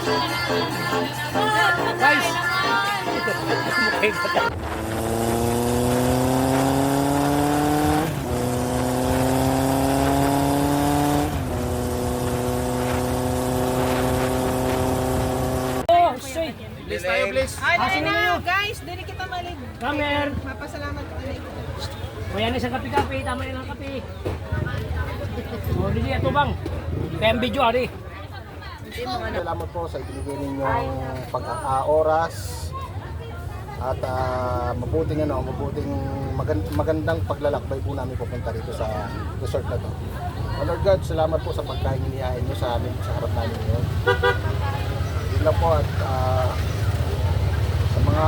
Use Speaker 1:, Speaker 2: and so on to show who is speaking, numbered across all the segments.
Speaker 1: Guys! Oh, shit!
Speaker 2: Please tayo, please.
Speaker 3: Ay,
Speaker 1: Asin
Speaker 3: na,
Speaker 1: ninyo.
Speaker 3: guys, dili kita malig.
Speaker 1: Kamer!
Speaker 3: Mapasalamat ko din.
Speaker 1: O yan isang kape-kape, tama yan ang kape. O, hindi ito bang. Kaya ang video, ari.
Speaker 2: Salamat po sa ibinigay ninyong pag-oras at mabuting magandang paglalakbay po namin pupunta rito sa resort na to. Oh Lord God, salamat po sa pagkain inihain nyo sa amin, sa harap namin ngayon. Yun lang po at sa mga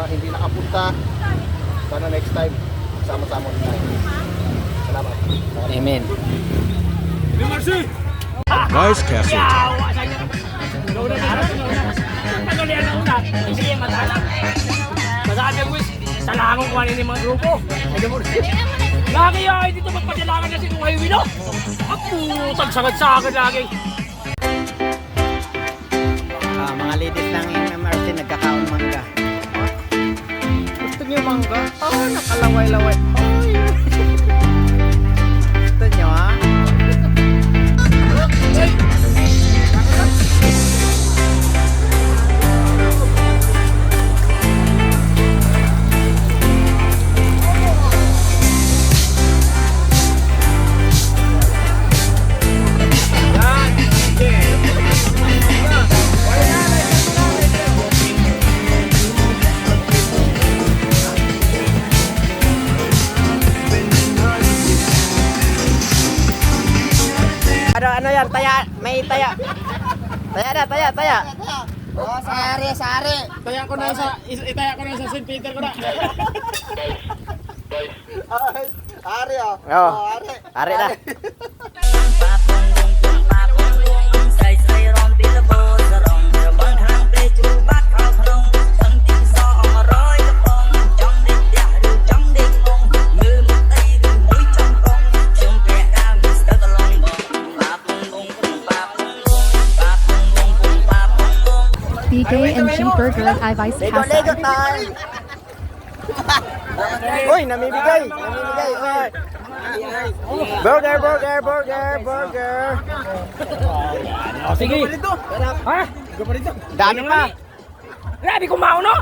Speaker 2: hindi nakapunta, sana next time, sama-sama ulit tayo. Salamat.
Speaker 1: Amen.
Speaker 4: Nice castle.
Speaker 1: Yawa sa inyo. Nauna na harap, nauna. Tagal yan nauna. Sige, matalang. Masabi ang wish, talangon ko ano yung mga grupo. Ano mo rin? Lagi ay dito magpadalangan na si kung highway no? Putang sagad sa akin lagi.
Speaker 5: Mga ladies ng MMRT nagkakaon mangga. Gusto niyo mangga? Oh, nakalaway-laway. Ay. Gusto niyo ha? Ano yan? Taya, may taya. Taya na, taya.
Speaker 3: Oh, sari.
Speaker 1: Itaya ko na sa St. Peter ko na.
Speaker 2: Ay, Ari oh.
Speaker 5: Oh,
Speaker 2: Ari.
Speaker 5: Ari na.
Speaker 6: BK and Cheeseburger at Vice
Speaker 5: Lego
Speaker 6: Casa.
Speaker 5: time. Uy, namimigay. Uy. Burger.
Speaker 1: O sige. Ha?
Speaker 5: Dami pa.
Speaker 1: Grabe kumaon no?